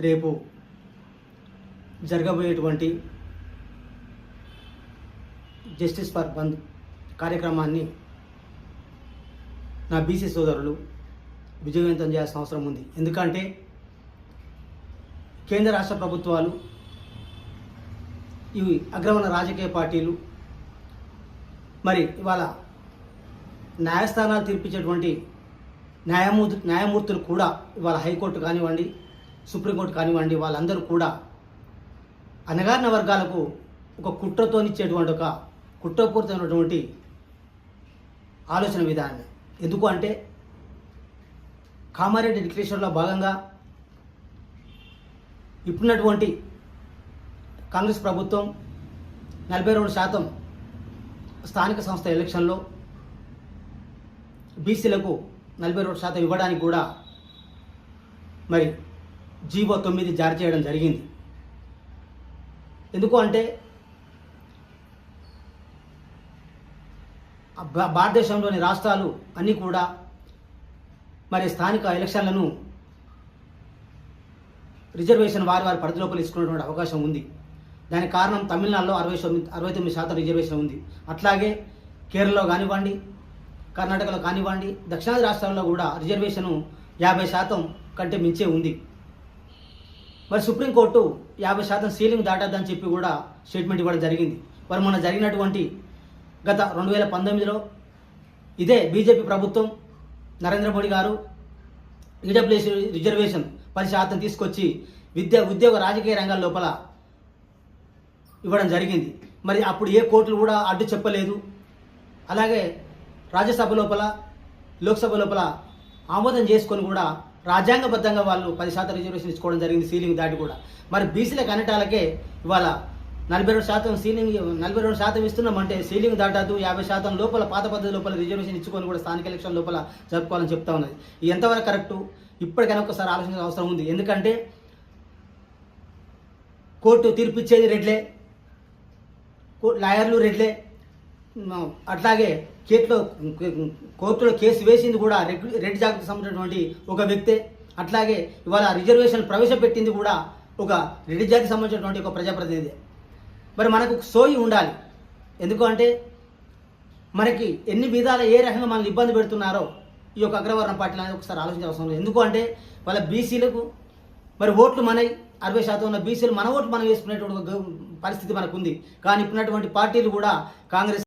రేపు జరగబోయేటువంటి justice for బంద్ కార్యక్రమాన్ని నా బీసీ సోదరులు విజయవంతం చేయాల్సిన అవసరం ఉంది. ఎందుకంటే కేంద్ర రాష్ట్ర ప్రభుత్వాలు, ఇవి అగ్రవర్ణ రాజకీయ పార్టీలు మరి ఇవాళ న్యాయస్థానాలు తీర్పించేటువంటి న్యాయమూర్తులు కూడా ఇవాళ హైకోర్టు కానివ్వండి, సుప్రీంకోర్టు కానివ్వండి, వాళ్ళందరూ కూడా అణగారిన వర్గాలకు ఒక కుట్రతోనిచ్చేటువంటి ఒక కుట్రపూరితమైనటువంటి ఆలోచన విధానం. ఎందుకు అంటే కామారెడ్డి డిక్లరేషన్లో భాగంగా ఇప్పుడున్నటువంటి కాంగ్రెస్ ప్రభుత్వం 42% స్థానిక సంస్థ ఎలక్షన్లో బీసీలకు 42% ఇవ్వడానికి కూడా మరి జీవో 9 జారీ చేయడం జరిగింది. ఎందుకు అంటే భారతదేశంలోని రాష్ట్రాలు అన్నీ కూడా మరి స్థానిక ఎలక్షన్లను రిజర్వేషన్ వారి పరిధిలోపల తీసుకునేటువంటి అవకాశం ఉంది. దానికి కారణం తమిళనాడులో 69% రిజర్వేషన్ ఉంది. అట్లాగే కేరళలో కానివ్వండి, కర్ణాటకలో కానివ్వండి, దక్షిణాది రాష్ట్రాల్లో కూడా రిజర్వేషను 50% కంటే మించే ఉంది. మరి సుప్రీంకోర్టు 50% సీలింగ్ దాటద్దని చెప్పి కూడా స్టేట్మెంట్ ఇవ్వడం జరిగింది. మరి మొన్న జరిగినటువంటి గత 2019లో ఇదే బీజేపీ ప్రభుత్వం, నరేంద్ర మోడీ గారు ఈడబ్ల్యూఎస్ రిజర్వేషన్ 10% తీసుకొచ్చి ఉద్యోగ రాజకీయ రంగాల లోపల ఇవ్వడం జరిగింది. మరి అప్పుడు ఏ కోర్టులు కూడా అడ్డు చెప్పలేదు. అలాగే రాజ్యసభ లోపల, లోక్సభ లోపల ఆమోదం చేసుకొని కూడా రాజ్యాంగబద్ధంగా వాళ్ళు 10% రిజర్వేషన్ ఇచ్చుకోవడం జరిగింది, సీలింగ్ దాటి కూడా. మరి బీసీల కనటాలకే ఇవాళ 42% సీలింగ్ 42% ఇస్తున్నామంటే సీలింగ్ దాటద్దు, 50% లోపల పాత పద్ధతి లోపల రిజర్వేషన్ ఇచ్చుకొని కూడా స్థానిక ఎలక్షన్ లోపల జరుపుకోవాలని చెప్తా ఉన్నది. ఇది ఎంతవరకు కరెక్టు? ఇప్పటికైనా ఒకసారి ఆలోచించాల్సిన అవసరం ఉంది. ఎందుకంటే కోర్టు తీర్పు ఇచ్చేది రెడ్లే, లాయర్లు రెడ్లే, అట్లాగే కోర్టులో కేసు వేసింది కూడా రెడ్డి జాతికి సంబంధించినటువంటి ఒక వ్యక్తే. అట్లాగే ఇవాళ రిజర్వేషన్ ప్రవేశపెట్టింది కూడా ఒక రెడ్డి జాతికి సంబంధించినటువంటి ఒక ప్రజాప్రతినిధి. మరి మనకు సోయి ఉండాలి. ఎందుకు అంటే మనకి ఎన్ని విధాల ఏ రకంగా మనల్ని ఇబ్బంది పెడుతున్నారో ఈ యొక్క అగ్రవర్ణ పార్టీలు అనేది ఒకసారి ఆలోచించాల్సిన అవసరం. ఎందుకు అంటే వాళ్ళ బీసీలకు మరి ఓట్లు మనై 60% ఉన్న బీసీలు మన ఓట్లు మనం వేసుకునేటువంటి పరిస్థితి మనకు ఉంది. కానీ ఇప్పుడున్నటువంటి పార్టీలు కూడా కాంగ్రెస్